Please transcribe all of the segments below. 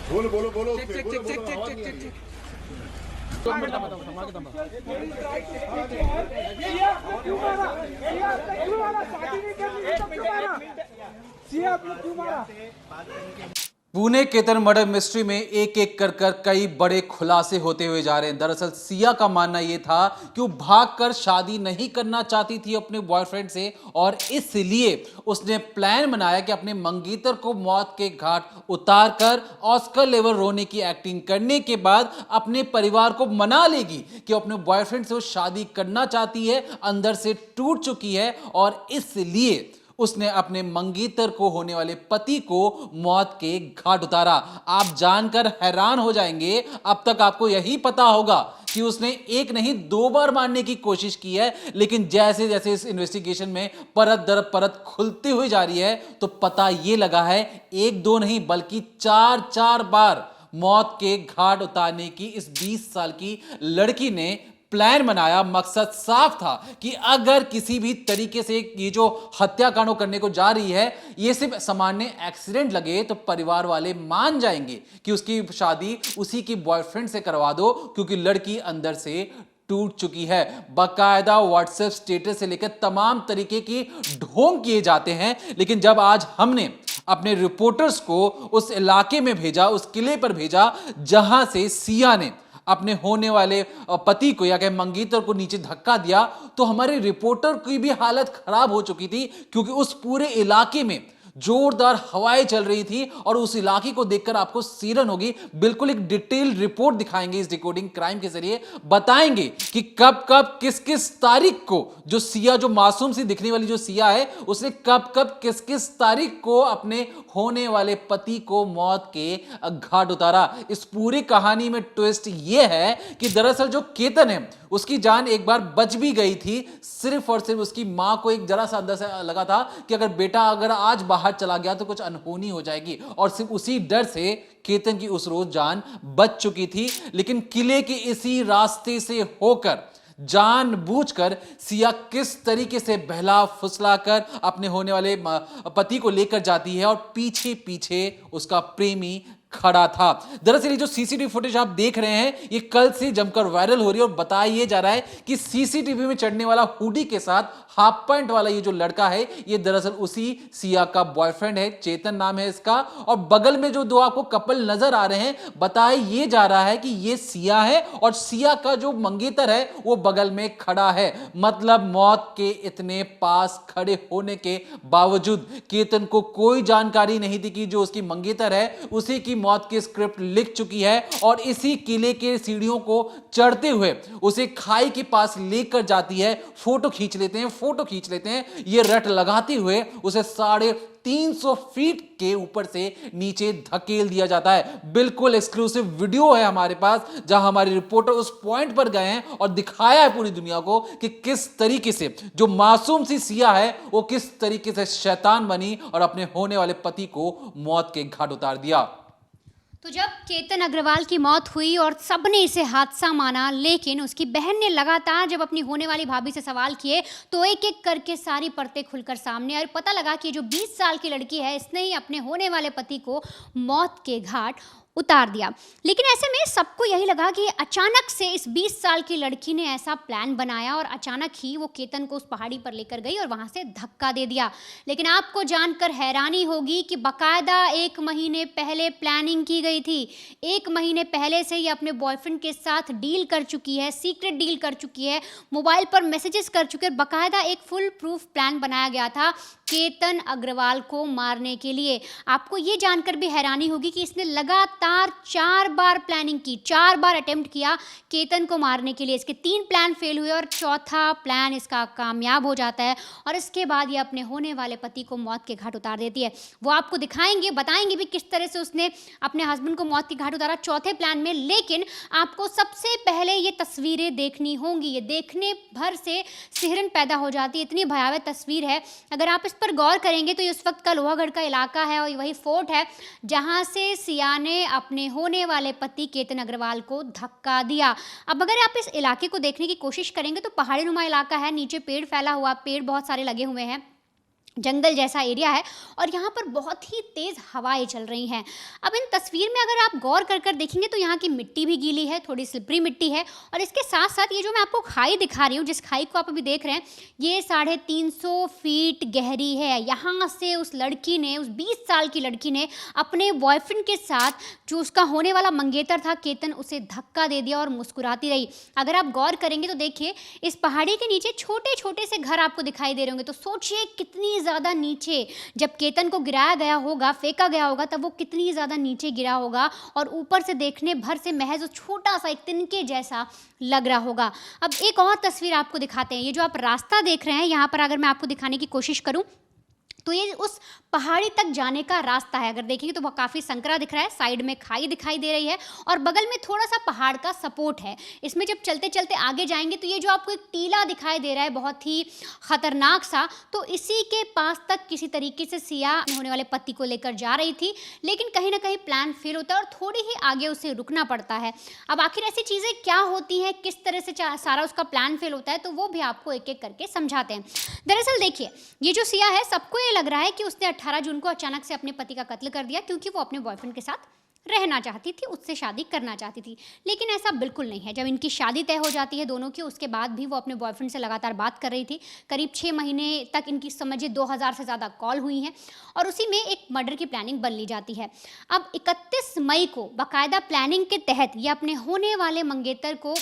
बोलो बोलो बोलो पुणे केतन मर्डर मिस्ट्री में एक एक कर कई बड़े खुलासे होते हुए जा रहे हैं। दरअसल सिया का मानना यह था कि वो भागकर शादी नहीं करना चाहती थी अपने बॉयफ्रेंड से, और इसलिए उसने प्लान बनाया कि अपने मंगेतर को मौत के घाट उतारकर ऑस्कर लेवल रोने की एक्टिंग करने के बाद अपने परिवार को मना लेगी कि अपने बॉयफ्रेंड से वो शादी करना चाहती है, अंदर से टूट चुकी है, और इसलिए उसने अपने मंगेतर को होने वाले पति को मौत के घाट उतारा। आप जानकर हैरान हो जाएंगे, अब तक आपको यही पता होगा कि उसने एक नहीं 2 बार मारने की कोशिश की है, लेकिन जैसे जैसे इस इन्वेस्टिगेशन में परत दर परत खुलती हुई जा रही है तो पता यह लगा है 1-2 नहीं बल्कि 4-4 बार मौत के घाट उतारने की इस 20 साल की लड़की ने प्लान बनाया। मकसद साफ था कि अगर किसी भी तरीके से ये जो हत्याकांड करने को जा रही है ये सिर्फ सामान्य एक्सीडेंट लगे तो परिवार वाले मान जाएंगे कि उसकी शादी उसी की बॉयफ्रेंड से करवा दो, क्योंकि लड़की अंदर से टूट चुकी है। बाकायदा व्हाट्सएप स्टेटस से लेकर तमाम तरीके की ढोंग किए जाते हैं, लेकिन जब आज हमने अपने रिपोर्टर्स को उस इलाके में भेजा, उस किले पर भेजा जहां से सिया ने अपने होने वाले पति को या कहे मंगेतर को नीचे धक्का दिया, तो हमारे रिपोर्टर की भी हालत खराब हो चुकी थी, क्योंकि उस पूरे इलाके में जोरदार हवाएं चल रही थी और उस इलाके को देखकर आपको सीरन होगी। बिल्कुल एक डिटेल रिपोर्ट दिखाएंगे इस डिकोडिंग क्राइम के जरिए, बताएंगे कि कब कब किस किस तारीख को जो सिया, जो मासूम सी दिखने वाली जो सिया है, उसने कब कब किस किस तारीख को अपने होने वाले पति को मौत के घाट उतारा। इस पूरी कहानी में ट्विस्ट यह है कि दरअसल जो केतन है उसकी जान एक बार बच भी गई थी, सिर्फ और सिर्फ उसकी मां को एक जरा सा अंदाजा लगा था कि अगर बेटा अगर आज बाहर चला गया तो कुछ अनहोनी हो जाएगी, और सिर्फ उसी डर से केतन की उस रोज जान बच चुकी थी। लेकिन किले के इसी रास्ते से होकर जानबूझकर सिया किस तरीके से बहला फुसला कर अपने होने वाले पति को लेकर जाती है, और पीछे पीछे उसका प्रेमी खड़ा था। दरअसल ये जो सीसीटीवी फुटेज आप देख रहे हैं ये कल से जमकर वायरल हो रही है, और बताया ये जा रहा है कि सीसीटीवी में चढ़ने वाला हुडी के साथ हाफ पैंट वाला ये जो लड़का है ये दरअसल उसी सिया का बॉयफ्रेंड है, चेतन नाम है इसका। और बगल में जो 2 आपको कपल नजर आ रहे हैं, बताया ये जा रहा है कि ये सिया है और सिया का जो मंगेतर है वो बगल में खड़ा है। मतलब मौत के इतने पास खड़े होने के बावजूद केतन को कोई जानकारी नहीं थी कि जो उसकी मंगेतर है उसी की मौत की स्क्रिप्ट लिख चुकी है, और इसी किले के सीढ़ियों को चढ़ते हुए उसे खाई के पास लेकर जाती है। फोटो खींच लेते हैं, ये रट लगाते हुए उसे 350 फीट के ऊपर से नीचे धकेल दिया जाता है। बिल्कुल एक्सक्लूसिव वीडियो है हमारे पास, जहां हमारे रिपोर्टर उस पॉइंट पर गए हैं और दिखाया है पूरी दुनिया को कि किस तरीके से जो मासूम सी सिया है वो किस तरीके से शैतान बनी और अपने होने वाले पति को मौत के घाट उतार दिया। तो जब केतन अग्रवाल की मौत हुई और सबने इसे हादसा माना, लेकिन उसकी बहन ने लगातार जब अपनी होने वाली भाभी से सवाल किए तो एक एक करके सारी परतें खुलकर सामने आई। पता लगा कि जो 20 साल की लड़की है इसने ही अपने होने वाले पति को मौत के घाट उतार दिया। लेकिन ऐसे में सबको यही लगा कि अचानक से इस 20 साल की लड़की ने ऐसा प्लान बनाया और अचानक ही वो केतन को उस पहाड़ी पर लेकर गई और वहां से धक्का दे दिया। लेकिन आपको जानकर हैरानी होगी कि बाकायदा 1 महीने पहले प्लानिंग की गई थी। 1 महीने पहले से ये अपने बॉयफ्रेंड के साथ डील कर चुकी है, सीक्रेट डील कर चुकी है, मोबाइल पर मैसेजेस कर चुके हैं। बाकायदा एक फुल प्रूफ प्लान बनाया गया था केतन अग्रवाल को मारने के लिए। आपको ये जानकर भी हैरानी होगी कि इसने लगातार 4 बार प्लानिंग की, 4 बार अटेम्प्ट किया केतन को मारने के लिए। इसके 3 प्लान फेल हुए और चौथा प्लान इसका कामयाब हो जाता है, और इसके बाद ये अपने होने वाले पति को मौत के घाट उतार देती है। वो आपको दिखाएंगे, बताएंगे भी किस तरह से उसने अपने हस्बैंड को मौत के घाट उतारा चौथे प्लान में। लेकिन आपको सबसे पहले ये तस्वीरें देखनी होंगी, ये देखने भर से सिहरन पैदा हो जाती है, इतनी भयावह तस्वीर है। अगर आप इस पर गौर करेंगे तो ये उस वक्त का लोहागढ़ का इलाका है और वही फोर्ट है जहाँ से सिया ने अपने होने वाले पति केतन अग्रवाल को धक्का दिया। अब अगर आप इस इलाके को देखने की कोशिश करेंगे तो पहाड़ी नुमा इलाका है, नीचे पेड़ फैला हुआ, पेड़ बहुत सारे लगे हुए हैं, जंगल जैसा एरिया है और यहाँ पर बहुत ही तेज़ हवाएं चल रही हैं। अब इन तस्वीर में अगर आप गौर कर कर देखेंगे तो यहाँ की मिट्टी भी गीली है, थोड़ी स्लिपरी मिट्टी है और इसके साथ साथ ये जो मैं आपको खाई दिखा रही हूँ, जिस खाई को आप अभी देख रहे हैं, ये 350 फीट गहरी है। यहाँ से उस लड़की ने, उस 20 साल की लड़की ने अपने बॉयफ्रेंड के साथ जो उसका होने वाला मंगेतर था केतन, उसे धक्का दे दिया और मुस्कुराती रही। अगर आप गौर करेंगे तो देखिए इस पहाड़ी के नीचे छोटे छोटे से घर आपको दिखाई दे रहे होंगे, तो सोचिए कितनी ज़्यादा नीचे जब केतन को गिराया गया होगा, फेंका गया होगा, तब वो कितनी ज़्यादा नीचे गिरा होगा और ऊपर से देखने भर से महज छोटा सा एक तिनके जैसा लग रहा होगा। अब एक और तस्वीर आपको दिखाते हैं। ये जो आप रास्ता देख रहे हैं, यहाँ पर अगर मैं आपको दिखाने की कोशिश करूँ तो ये उस पहाड़ी तक जाने का रास्ता है। अगर देखेंगे तो वो काफ़ी संकरा दिख रहा है, साइड में खाई दिखाई दे रही है और बगल में थोड़ा सा पहाड़ का सपोर्ट है। इसमें जब चलते चलते आगे जाएंगे तो ये जो आपको एक टीला दिखाई दे रहा है बहुत ही खतरनाक सा, तो इसी के पास तक किसी तरीके से सिया होने वाले पति को लेकर जा रही थी, लेकिन कहीं ना कहीं प्लान फेल होता है और थोड़ी ही आगे उसे रुकना पड़ता है। अब आखिर ऐसी चीज़ें क्या होती हैं, किस तरह से सारा उसका प्लान फेल होता है, तो वो भी आपको एक एक करके समझाते हैं। दरअसल देखिए, ये जो सिया है, सबको ये लग रहा है कि उसने 18 जून को अचानक से अपने पति का कत्ल कर दिया क्योंकि वो अपने बॉयफ्रेंड के साथ रहना चाहती थी, उससे शादी करना चाहती थी। लेकिन ऐसा बिल्कुल नहीं है। जब इनकी शादी तय हो जाती है दोनों की, उसके बाद भी वो अपने बॉयफ्रेंड से लगातार बात कर रही थी। करीब 6 महीने तक इनकी समझिए 2000 से ज़्यादा कॉल हुई हैं और उसी में एक मर्डर की प्लानिंग बन ली जाती है। अब 31 मई को बाकायदा प्लानिंग के तहत ये अपने होने वाले मंगेतर को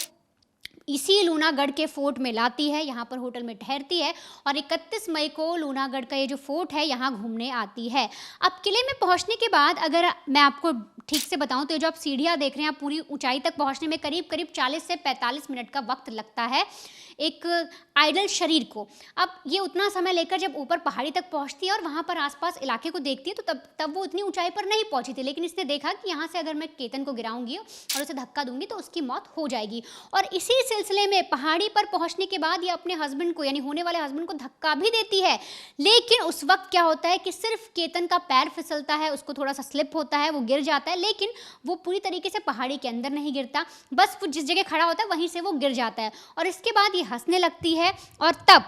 इसी लूनागढ़ के फोर्ट में लाती है, यहाँ पर होटल में ठहरती है और 31 मई को लूनागढ़ का ये जो फोर्ट है यहाँ घूमने आती है। अब किले में पहुँचने के बाद अगर मैं आपको ठीक से बताऊँ तो ये जो आप सीढ़ियाँ देख रहे हैं, आप पूरी ऊंचाई तक पहुँचने में करीब करीब 40 से 45 मिनट का वक्त लगता है एक आइडल शरीर को। अब ये उतना समय लेकर जब ऊपर पहाड़ी तक पहुंचती है और वहाँ पर आसपास इलाके को देखती है तो तब वो उतनी ऊंचाई पर नहीं पहुंची थी, लेकिन इसने देखा कि यहाँ से अगर मैं केतन को गिराऊंगी और उसे धक्का दूंगी तो उसकी मौत हो जाएगी। और इसी सिलसिले में पहाड़ी पर पहुँचने के बाद ये अपने हस्बैंड को, यानी होने वाले हस्बैंड को धक्का भी देती है। लेकिन उस वक्त क्या होता है कि सिर्फ केतन का पैर फिसलता है, उसको थोड़ा सा स्लिप होता है, वो गिर जाता है, लेकिन वो पूरी तरीके से पहाड़ी के अंदर नहीं गिरता, बस वो जिस जगह खड़ा होता है वहीं से वो गिर जाता है। और इसके बाद ये हंसने लगती है और तब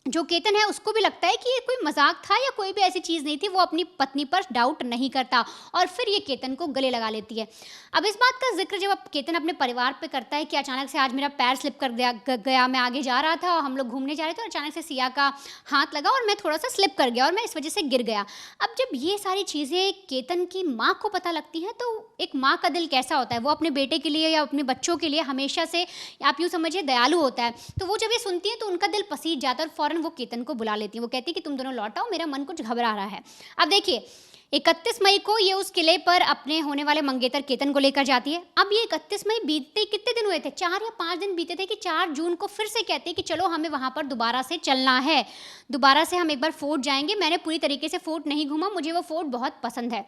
जो केतन है उसको भी लगता है कि ये कोई मजाक था या कोई भी ऐसी चीज़ नहीं थी। वो अपनी पत्नी पर डाउट नहीं करता और फिर ये केतन को गले लगा लेती है। अब इस बात का जिक्र जब अब केतन अपने परिवार पे करता है कि अचानक से आज मेरा पैर स्लिप कर गया, मैं आगे जा रहा था और हम लोग घूमने जा रहे थे और अचानक से सिया का हाथ लगा और मैं थोड़ा सा स्लिप कर गया और मैं इस वजह से गिर गया। अब जब ये सारी चीज़ें केतन की माँ को पता लगती हैं तो एक माँ का दिल कैसा होता है, वो अपने बेटे के लिए या अपने बच्चों के लिए हमेशा से आप यूँ समझिए दयालु होता है। तो वो जब ये सुनती है तो उनका दिल पसीज जाता है और फ़ौरन वो केतन को बुला लेती है। वो कहती है कि तुम दोनों लौट आओ, मेरा मन कुछ घबरा रहा है। अब देखिए 31 मई को ये उस किले पर अपने होने वाले मंगेतर केतन को लेकर जाती है। अब ये 31 मई बीतते कितने दिन हुए थे, 4 या 5 दिन बीते थे कि 4 जून को फिर से कहते हैं कि चलो हमें वहाँ पर दोबारा से चलना है, दोबारा से हम एक बार फोर्ट जाएंगे। मैंने पूरी तरीके से फोर्ट नहीं घूमा, मुझे वो फोर्ट बहुत पसंद है।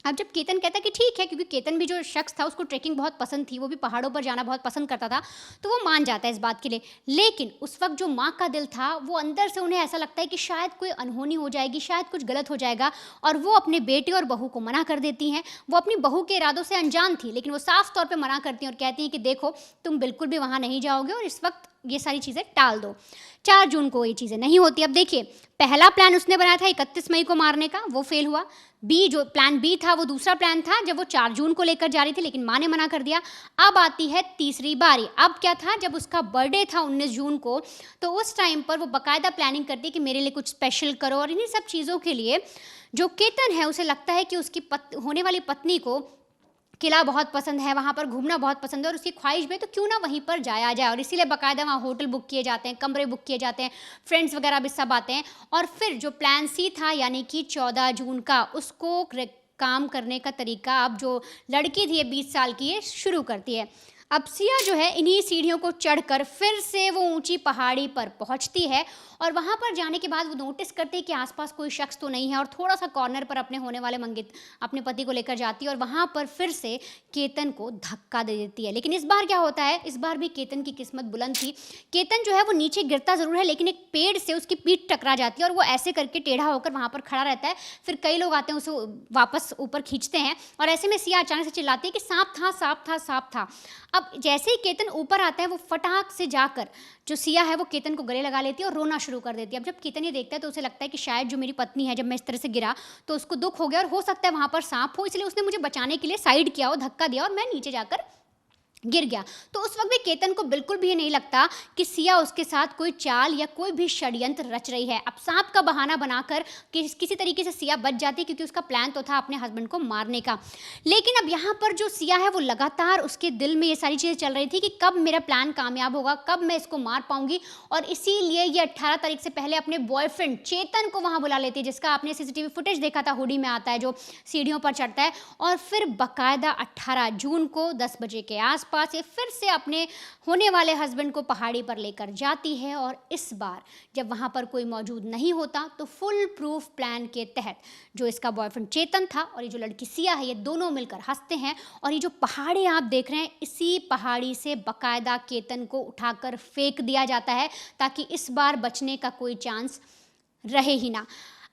अब जब केतन कहता है कि ठीक है, क्योंकि केतन भी जो शख्स था उसको ट्रैकिंग बहुत पसंद थी, वो भी पहाड़ों पर जाना बहुत पसंद करता था, तो वो मान जाता है इस बात के लिए। लेकिन उस वक्त जो माँ का दिल था वो अंदर से उन्हें ऐसा लगता है कि शायद कोई अनहोनी हो जाएगी, शायद कुछ गलत हो जाएगा और वो अपने बेटे और बहू को मना कर देती हैं। वो अपनी बहू के इरादों से अनजान थी, लेकिन वो साफ तौर पर मना करती हैं और कहती हैं कि देखो तुम बिल्कुल भी वहाँ नहीं जाओगे और इस वक्त ये सारी चीज़ें टाल दो। 4 जून को ये चीज़ें नहीं होती। अब देखिए पहला प्लान उसने बनाया था 31 मई को मारने का, वो फेल हुआ। जो प्लान बी था वो दूसरा प्लान था जब वो 4 जून को लेकर जा रही थी, लेकिन माँ ने मना कर दिया। अब आती है तीसरी बारी। अब क्या था, जब उसका बर्थडे था 19 जून को, तो उस टाइम पर वो बाकायदा प्लानिंग करती है कि मेरे लिए कुछ स्पेशल करो। और इन्हीं सब चीज़ों के लिए जो केतन है उसे लगता है कि उसकी होने वाली पत्नी को किला बहुत पसंद है, वहाँ पर घूमना बहुत पसंद है और उसकी ख्वाहिश में तो क्यों ना वहीं पर जाया जाए। और इसीलिए बाकायदा वहाँ होटल बुक किए जाते हैं, कमरे बुक किए जाते हैं, फ्रेंड्स वगैरह भी सब आते हैं। और फिर जो प्लान सी था यानी कि 14 जून का, उसको काम करने का तरीका अब जो लड़की थी 20 साल की, ये शुरू करती है। अब सिया जो है इन्हीं सीढ़ियों को चढ़कर फिर से वो ऊंची पहाड़ी पर पहुंचती है और वहाँ पर जाने के बाद वो नोटिस करते हैं कि आसपास कोई शख्स तो नहीं है और थोड़ा सा कॉर्नर पर अपने होने वाले अपने पति को लेकर जाती है और वहाँ पर फिर से केतन को धक्का दे देती है। लेकिन इस बार क्या होता है, इस बार भी केतन की किस्मत बुलंद थी। केतन जो है वो नीचे गिरता ज़रूर है, लेकिन एक पेड़ से उसकी पीठ टकरा जाती है और वो ऐसे करके टेढ़ा होकर वहाँ पर खड़ा रहता है। फिर कई लोग आते हैं, उसे वापस ऊपर खींचते हैं और ऐसे में सिया अचानक से चिल्लाती है कि सांप था, सांप था, सांप था। अब जैसे ही केतन ऊपर आता है, वो फटाक से जाकर जो सिया है वो केतन को गले लगा लेती है और रोना शुरू कर देती है। अब जब केतन ये देखता है तो उसे लगता है कि शायद जो मेरी पत्नी है, जब मैं इस तरह से गिरा तो उसको दुख हो गया और हो सकता है वहाँ पर सांप हो, इसलिए उसने मुझे बचाने के लिए साइड किया और धक्का दिया और मैं नीचे जाकर गिर गया। तो उस वक्त भी केतन को बिल्कुल भी नहीं लगता कि सिया उसके साथ कोई चाल या कोई भी षड्यंत्र रच रही है। अब सांप का बहाना बनाकर किसी तरीके से सिया बच जाती है, क्योंकि उसका प्लान तो था अपने हस्बैंड को मारने का। लेकिन अब यहाँ पर जो सिया है वो लगातार उसके दिल में ये सारी चीज़ें चल रही थी कि कब मेरा प्लान कामयाब होगा, कब मैं इसको मार पाऊंगी। और इसीलिए ये 18 तारीख से पहले अपने बॉयफ्रेंड चेतन को वहाँ बुला लेती है, जिसका आपने सीसीटीवी फुटेज देखा था, हुडी में आता है जो सीढ़ियों पर चढ़ता है। और फिर बाकायदा 18 जून को 10 बजे के आस पास ये फिर से अपने होने वाले हस्बैंड को पहाड़ी पर लेकर जाती है। और इस बार जब वहाँ पर कोई मौजूद नहीं होता तो फुल प्रूफ प्लान के तहत जो इसका बॉयफ्रेंड चेतन था और ये जो लड़की सिया है, ये दोनों मिलकर हंसते हैं। और ये जो पहाड़ी आप देख रहे हैं, इसी पहाड़ी से बाकायदा केतन को उठाकर फेंक दिया जाता है, ताकि इस बार बचने का कोई चांस रहे ही ना।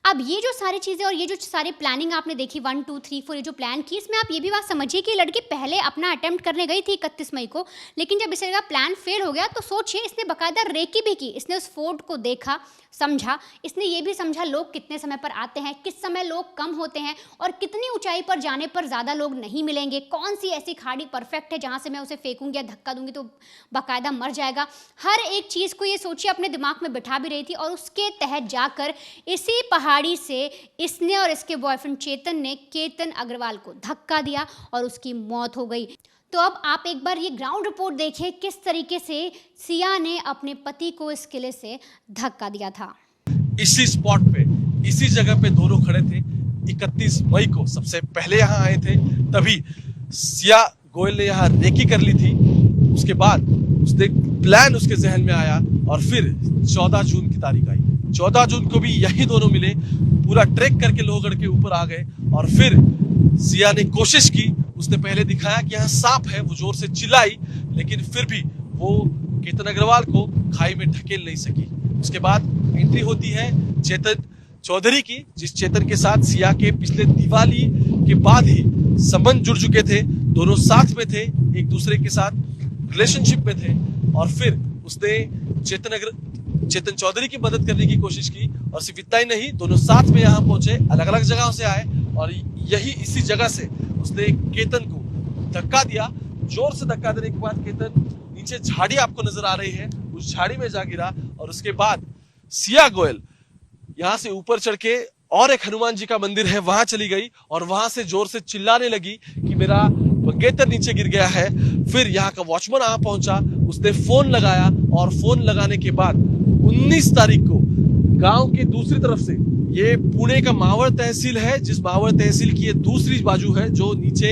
अब ये जो सारी चीज़ें और ये जो सारी प्लानिंग आपने देखी 1 2 3 4 ये जो प्लान की, इसमें आप ये भी बात समझिए कि लड़की पहले अपना अटेम्प्ट करने गई थी 31 मई को, लेकिन जब इसका प्लान फेल हो गया तो सोचिए, इसने बाकायदा रेकी भी की। इसने उस फोर्ट को देखा, समझा, इसने ये भी समझा लोग कितने समय पर आते हैं, किस समय लोग कम होते हैं और कितनी ऊंचाई पर जाने पर ज़्यादा लोग नहीं मिलेंगे, कौन सी ऐसी खाड़ी परफेक्ट है जहाँ से मैं उसे फेंकूंगी या धक्का दूंगी तो बाकायदा मर जाएगा। हर एक चीज़ को ये सोचिए अपने दिमाग में बिठा भी रही थी और उसके तहत जाकर इसी पहाड़ी से इसने और इसके बॉयफ्रेंड चेतन ने केतन अग्रवाल को धक्का दिया और उसकी मौत हो गई। तो अब आप एक बार ये ग्राउंड रिपोर्ट देखिए किस तरीके से सिया ने अपने पति को इस किले से धक्का दिया था। इसी स्पॉट पे, इसी जगह पे दोनों खड़े थे। 31 मई को सबसे पहले यहाँ आए थे, तभी सिया गोयल ने यहाँ रेकी कर ली थी। उसके बाद उसने प्लान उसके जहन में आया और फिर 14 जून की तारीख आई। 14 जून को भी यही दोनों मिले, पूरा ट्रैक करके लोहगढ़ के ऊपर आ गए और फिर सिया ने कोशिश की। उसने पहले दिखाया कि यहाँ सांप है, वो जोर से चिल्लाई, लेकिन फिर भी वो केतन अग्रवाल को खाई में ढकेल नहीं सकी। उसके बाद एंट्री होती है चेतन चौधरी की, जिस चेतन के साथ सिया के पिछले दिवाली के बाद ही संबंध जुड़ चुके थे। दोनों साथ में थे, एक दूसरे के साथ रिलेशनशिप में थे। और फिर उसने चेतन चौधरी की मदद करने की कोशिश की और सिर्फ इतना ही नहीं, दोनों साथ में यहाँ पहुंचे, अलग अलग जगहों से आए और इसी जगह से उसने केतन को धक्का दिया। जोर से धक्का देने के बाद केतन नीचे झाड़ी आपको नजर आ रही है, उस झाड़ी में जा गिरा। और उसके बाद सिया गोयल यहाँ से ऊपर चढ़ के और एक हनुमान जी का मंदिर है वहां चली गई और वहां से जोर से चिल्लाने लगी कि मेरा केतन नीचे गिर गया है। फिर यहाँ का वॉचमैन आ पहुंचा, उसने फोन लगाया और फोन लगाने के बाद 19 तारीख को गांव की दूसरी तरफ से, ये पुणे का मावड़ तहसील है, जिस मावड़ तहसील की ये दूसरी बाजू है जो नीचे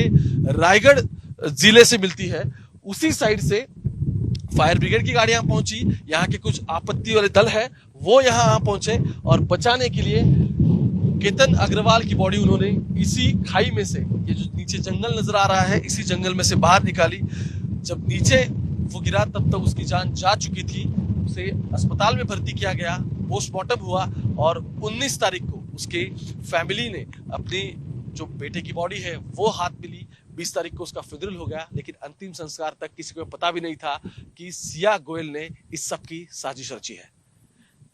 रायगढ़ जिले से मिलती है, उसी साइड से फायर ब्रिगेड की गाड़ियां पहुंची। यहाँ के कुछ आपत्ति वाले दल है वो यहाँ पहुंचे और बचाने के लिए केतन अग्रवाल की बॉडी उन्होंने इसी खाई में से, ये जो नीचे जंगल नजर आ रहा है, इसी जंगल में से बाहर निकाली। जब नीचे वो गिरा तब तक उसकी जान जा चुकी थी। उसे अस्पताल में भर्ती किया गया, पोस्टमार्टम हुआ और 19 तारीख को उसके फैमिली ने अपनी जो बेटे की बॉडी है वो हाथ मिली। 20 तारीख को उसका फिनरल हो गया, लेकिन अंतिम संस्कार तक किसी को पता भी नहीं था कि सिया गोयल ने इस सब की साजिश रची है।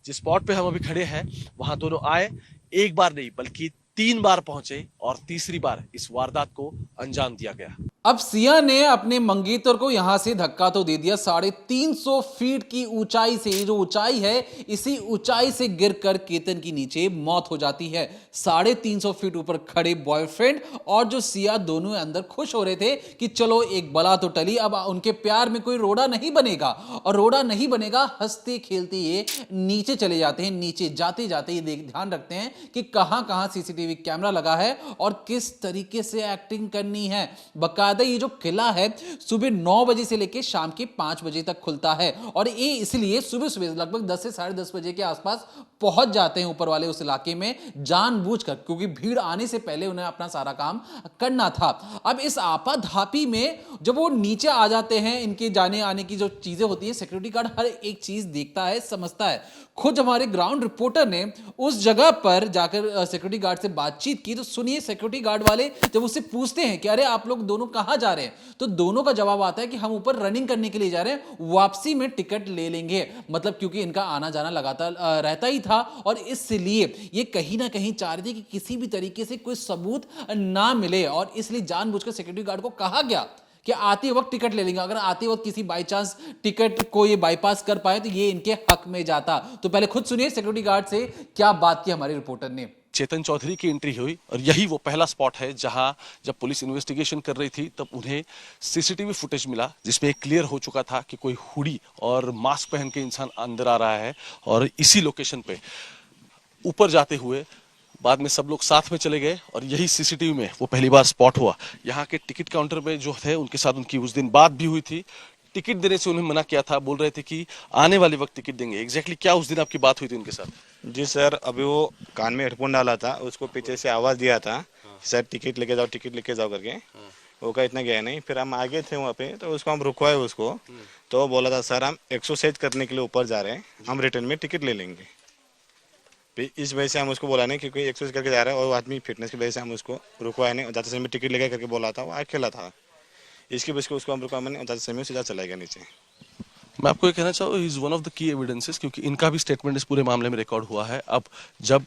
जिस स्पॉट पे हम अभी खड़े हैं वहां दोनों आए, एक बार नहीं बल्कि 3 बार पहुंचे और तीसरी बार इस वारदात को अंजाम दिया गया। अब सिया ने अपने मंगेतर को यहां से धक्का तो दे दिया, 350 फीट की ऊंचाई से, ये जो ऊंचाई है इसी ऊंचाई से गिरकर केतन की नीचे मौत हो जाती है। 350 फीट ऊपर खड़े बॉयफ्रेंड और जो सिया दोनों अंदर खुश हो रहे थे कि चलो एक बला तो टली, अब उनके प्यार में कोई रोड़ा नहीं बनेगा। और रोड़ा नहीं बनेगा, हंसते खेलते ये नीचे चले जाते हैं। नीचे जाते जाते ये ध्यान रखते हैं कि कहां कहां सीसीटीवी कैमरा लगा है और किस तरीके से एक्टिंग करनी है। बकायदा बता दें ये जो किला है सुबह 9 बजे से लेकर शाम के 5 बजे तक खुलता है और ये इसलिए सुबह सुबह लगभग 10 से 10:30 बजे के आसपास पहुंच जाते हैं ऊपर वाले उस इलाके में जानबूझकर, क्योंकि भीड़ आने से पहले उन्हें अपना सारा काम करना था। अब इस आपाधापी में जब वो नीचे आ जाते हैं, इनके जाने आने की जो चीजें होती हैं, सिक्योरिटी गार्ड हर एक चीज देखता है, समझता है। खुद हमारे ग्राउंड रिपोर्टर ने उस जगह पर जाकर सिक्योरिटी गार्ड से बातचीत की, तो सुनिए सिक्योरिटी गार्ड वाले जब उससे पूछते हैं कि अरे आप लोग दोनों कहां जा रहे हैं, तो दोनों का जवाब आता है कि हम ऊपर रनिंग करने के लिए जा रहे हैं, वापसी में टिकट ले लेंगे। मतलब क्योंकि इनका आना जाना लगातार रहता ही था और इसलिए ये कहीं ना कहीं चाह रहे थे कि किसी भी तरीके से कोई सबूत ना मिले और इसलिए जानबूझकर सिक्योरिटी गार्ड को कहा गया कि आते वक्त टिकट ले लेंगे। अगर आते वक्त किसी बाई चांस टिकट को ये बाईपास कर पाए तो ये इनके हक में जाता। तो पहले खुद सुनिए सिक्योरिटी गार्ड से क्या बात की हमारे रिपोर्टर ने। चेतन चौधरी की एंट्री हुई और यही वो पहला स्पॉट है जहां जब पुलिस इन्वेस्टिगेशन कर रही थी तब उन्हें सीसीटीवी फुटेज मिला जिसमें एक क्लियर हो चुका था कि कोई हुडी और मास्क पहन के इंसान अंदर आ रहा है और इसी लोकेशन पे ऊपर जाते हुए बाद में सब लोग साथ में चले गए और यही सीसीटीवी में वो पहली बार स्पॉट हुआ। यहाँ के टिकट काउंटर में जो थे उनके साथ उनकी उस दिन बात भी हुई थी, टिकट देने से उन्हें मना किया था, बोल रहे थे कि आने वाले वक्त टिकट देंगे। एग्जैक्टली क्या उस दिन आपकी बात हुई थी उनके साथ? जी सर, अभी वो कान में हेडफोन डाला था, उसको पीछे से आवाज दिया था सर टिकट लेके जाओ, टिकट लेके जाओ करके। वो का इतना गया नहीं, फिर हम आगे थे वहाँ पे तो उसको हम रुकवाए उसको, तो बोला था सर हम एक्सरसाइज करने के लिए ऊपर जा रहे हैं, हम रिटर्न में टिकट ले लेंगे। फिर इस वजह से हम उसको बोला नहीं क्योंकि एक्सरसाइज करके जा रहा है और वो आदमी फिटनेस की वजह से हम उसको रुकवाए नहीं। जाते समय टिकट लेके करके बोला था, वो अकेला था, इसकी वजह से उसको हम रुकवा नहीं, जाते समय सीधा चला गया नीचे। मैं आपको ये कहना चाहूँ is one of the key evidences क्योंकि इनका भी स्टेटमेंट इस पूरे मामले में रिकॉर्ड हुआ है। अब जब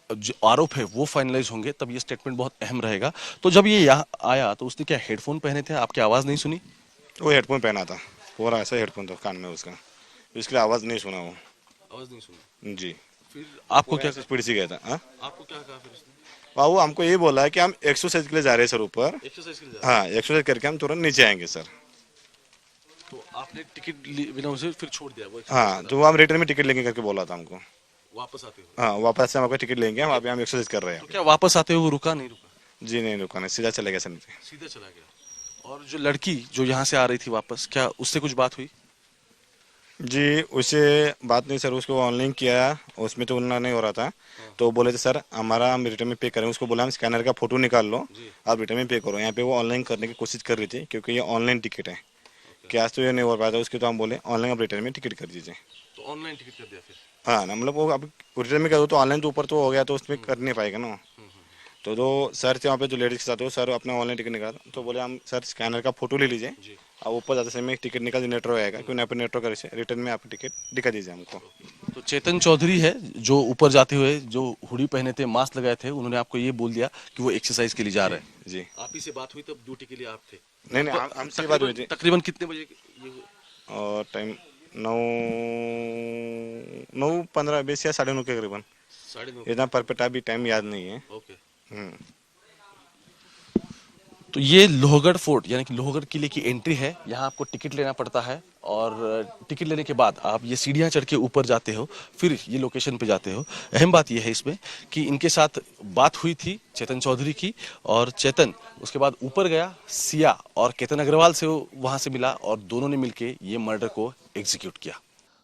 जो आरोप है वो फाइनलाइज होंगे तब ये स्टेटमेंट बहुत अहम रहेगा। तो जब ये यहाँ आया तो उसने क्या हेडफोन पहने थे, आपकी आवाज नहीं सुनी? वो हेडफोन पहना था, पूरा ऐसा हेडफोन था कान में उसका, इसके लिए आवाज नहीं सुना वो। आवाज नहीं सुनी जी। फिर आपको क्या स्पीड से गया था। आपको क्या कहा फिर उसने? वो हमको ये बोला है कि हम एक्सरसाइज के लिए जा रहे हैं सर ऊपर। एक्सरसाइज के लिए हाँ, एक्सरसाइज करके हम तुरंत नीचे आएंगे सर। तो आपने टिकट बिना उसे फिर छोड़ दिया वो? हाँ, तो वो हम रिटर्न में टिकट लेंगे करके बोला था हमको। वापस आते हुए? हाँ, वापस से हम आपका टिकट लेंगे, हम अभी हम एक्सरसाइज कर रहे हैं। तो क्या वापस आते हुए वो रुका नहीं? रुका जी नहीं, रुका नहीं, सीधा चला गया सर नीचे। सीधा चला गया। और जो लड़की जो यहाँ से आ रही थी वापस, क्या उससे कुछ बात हुई? जी, उससे बात नहीं सर, उसको ऑनलाइन किया, उसमें तो उतना नहीं हो रहा था, तो बोले थे सर हमारा हम रिटर्न में पे करें। उसको बोला हम स्कैनर का फोटो निकाल लो, आप रिटर्न में पे करो। यहाँ पे वो ऑनलाइन करने की कोशिश कर रही थी क्योंकि ये ऑनलाइन टिकट है, कैश तो ये नहीं हो पाया था उसके, तो हम बोले ऑनलाइन आप रिटर्न में टिकट कर दीजिए। तो ऑनलाइन टिकट कर दिया फिर? हाँ ना, मतलब वो अब रिटर्न में कर दो तो ऑनलाइन तो ऊपर तो हो गया, तो उसमें कर नहीं पाएगा ना। तो जो सर थे वहाँ पे जो लेडीज के साथ हो, सर अपना ऑनलाइन टिकट निकाला, तो बोले हम सर स्कैनर का फोटो ले लीजिए, अब ऊपर जाते समय टिकट निकाल नेटवर्क आएगा क्योंकि यहाँ पे नेटवर्क कर रिटर्न में आप टिकट दिखा दीजिए हमको। तो चेतन चौधरी है जो ऊपर जाते हुए जो हुडी पहने थे, मास्क लगाए थे, उन्होंने आपको ये बोल दिया कि वो एक्सरसाइज के लिए जा रहे हैं? जी। आप ही से बात हुई तब ड्यूटी के लिए आप थे? नहीं, हमसे बात हुई थी। तकरीबन कितने बजे ये हुआ? और टाइम 9:15 या 9:30 के करीबन, 9:30। इतना परफेक्ट अभी टाइम याद नहीं है। ओके। तो ये लोहगढ़ फोर्ट यानी कि लोहगढ़ किले की एंट्री है। यहाँ आपको टिकट लेना पड़ता है और टिकट लेने के बाद आप ये सीढ़ियाँ चढ़ के ऊपर जाते हो, फिर ये लोकेशन पे जाते हो। अहम बात यह है इसमें कि इनके साथ बात हुई थी चेतन चौधरी की और चेतन उसके बाद ऊपर गया, सिया और केतन अग्रवाल से वहाँ से मिला और दोनों ने मिलकर ये मर्डर को एग्जीक्यूट किया।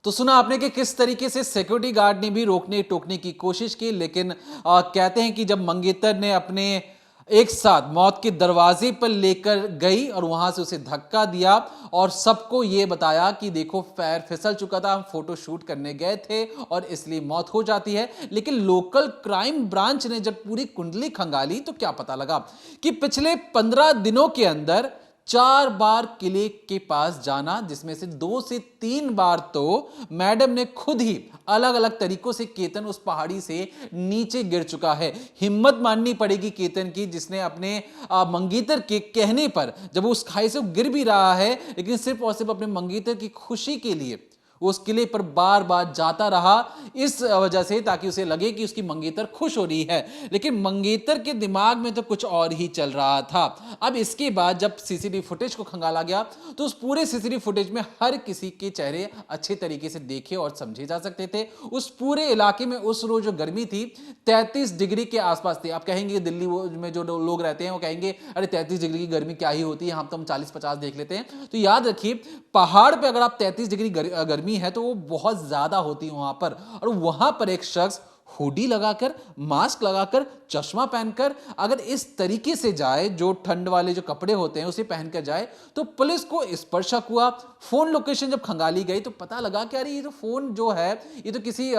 तो सुना आपने कि किस तरीके से सिक्योरिटी गार्ड ने भी रोकने टोकने की कोशिश की, लेकिन कहते हैं कि जब मंगेतर ने अपने एक साथ मौत के दरवाजे पर लेकर गई और वहां से उसे धक्का दिया और सबको ये बताया कि देखो पैर फिसल चुका था, हम फोटो शूट करने गए थे और इसलिए मौत हो जाती है। लेकिन लोकल क्राइम ब्रांच ने जब पूरी कुंडली खंगाली तो क्या पता लगा कि पिछले 15 दिनों के अंदर 4 बार किले के पास जाना, जिसमें से 2 से 3 बार तो मैडम ने खुद ही अलग अलग तरीकों से केतन उस पहाड़ी से नीचे गिर चुका है। हिम्मत माननी पड़ेगी केतन की, जिसने अपने मंगेतर के कहने पर जब वो उस खाई से गिर भी रहा है, लेकिन सिर्फ और सिर्फ अपने मंगेतर की खुशी के लिए वो उस किले पर बार बार जाता रहा इस वजह से, ताकि उसे लगे कि उसकी मंगेतर खुश हो रही है। लेकिन मंगेतर के दिमाग में तो कुछ और ही चल रहा था। अब इसके बाद जब सीसीटीवी फुटेज को खंगाला गया तो उस पूरे सीसीटीवी फुटेज में हर किसी के चेहरे अच्छे तरीके से देखे और समझे जा सकते थे। उस पूरे इलाके में उस रोज जो गर्मी थी 33 डिग्री के आसपास थी। आप कहेंगे दिल्ली में जो लोग रहते हैं वो कहेंगे अरे 33 डिग्री की गर्मी क्या ही होती है, हम तो हम 40-50 देख लेते हैं। तो याद रखिए, पहाड़ पे अगर आप 33 डिग्री गर्मी है तो वो बहुत ज्यादा होती है वहां पर। और वहां पर एक शख्स हुडी लगाकर, मास्क लगाकर, चश्मा पहनकर अगर इस तरीके से जाए, जो ठंड वाले जो कपड़े होते हैं उसे पहनकर जाए, तो पुलिस को इस पर शक हुआ। फोन लोकेशन जब खंगाली गई तो पता लगा कि अरे ये जो फोन जो है ये तो किसी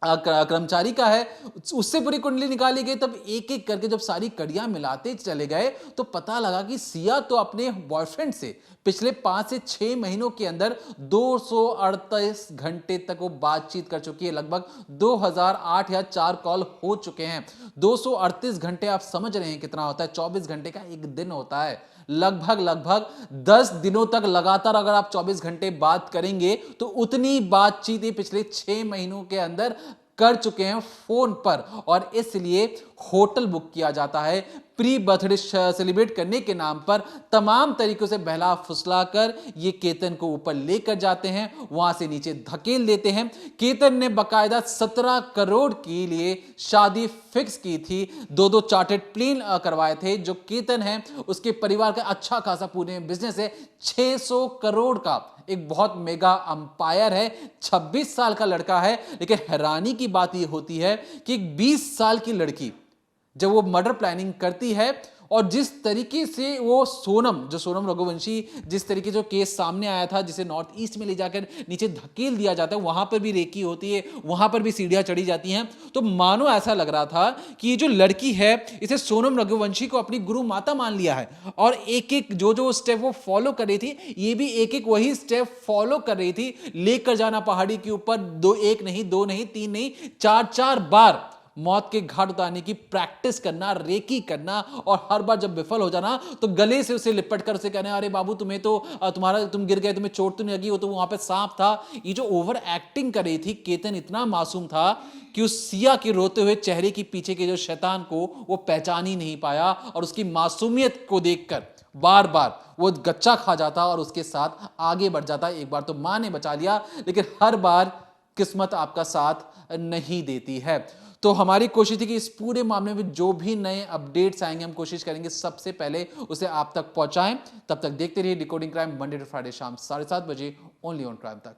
कर्मचारी का है। उससे पूरी कुंडली निकाली गई। तब एक एक करके जब सारी कड़ियां मिलाते चले गए तो पता लगा कि सिया तो अपने बॉयफ्रेंड से पिछले 5 से 6 महीनों के अंदर 238 घंटे तक वो बातचीत कर चुकी है। लगभग 2008 या 4 कॉल हो चुके हैं। 238 घंटे आप समझ रहे हैं कितना होता है? 24 घंटे का एक दिन होता है। लगभग 10 दिनों तक लगातार अगर आप 24 घंटे बात करेंगे तो उतनी बातचीत ही पिछले 6 महीनों के अंदर कर चुके हैं फोन पर। और इसलिए होटल बुक किया जाता है प्री बर्थडे सेलिब्रेट करने के नाम पर। तमाम तरीकों से बहला फुसला कर ये केतन को ऊपर लेकर जाते हैं, वहां से नीचे धकेल देते हैं। केतन ने बकायदा 17 करोड़ के लिए शादी फिक्स की थी। 2 चार्टर्ड प्लेन करवाए थे। जो केतन है उसके परिवार का अच्छा खासा पूरे बिजनेस है। 600 करोड़ का एक बहुत मेगा अंपायर है। 26 साल का लड़का है। लेकिन हैरानी की बात यह होती है कि एक 20 साल की लड़की जब वो मर्डर प्लानिंग करती है और जिस तरीके से वो सोनम रघुवंशी, जिस तरीके जो केस सामने आया था, जिसे नॉर्थ ईस्ट में ले जाकर नीचे धकेल दिया जाता है, वहां पर भी रेकी होती है, वहां पर भी सीढ़ियां चढ़ी जाती हैं। तो मानो ऐसा लग रहा था कि ये जो लड़की है इसे सोनम रघुवंशी को अपनी गुरु माता मान लिया है और एक एक जो स्टेप वो फॉलो कर रही थी, ये भी एक एक वही स्टेप फॉलो कर रही थी। लेकर जाना पहाड़ी के ऊपर, 1 नहीं 2 नहीं 3 नहीं 4 बार मौत के घाट उतारने की प्रैक्टिस करना, रेकी करना, और हर बार जब विफल हो जाना तो गले से उसे लिपट कर उसे कहना अरे बाबू तुम्हें तो तुम गिर गए, तुम्हें चोट तो नहीं लगी, वो तो वहां पे सांप था। ये जो ओवर एक्टिंग कर रही थी केतन, इतना मासूम था कि उस सिया के रोते हुए चेहरे के पीछे के जो शैतान को वो पहचान ही नहीं पाया और उसकी मासूमियत को देखकर बार बार वो गच्चा खा जाता और उसके साथ आगे बढ़ जाता। एक बार तो मां ने बचा लिया, लेकिन हर बार किस्मत आपका साथ नहीं देती है। तो हमारी कोशिश थी कि इस पूरे मामले में जो भी नए अपडेट्स आएंगे हम कोशिश करेंगे सबसे पहले उसे आप तक पहुंचाएं। तब तक देखते रहिए decoding crime, Monday to Friday शाम 7:30 बजे, ओनली ऑन क्राइम तक।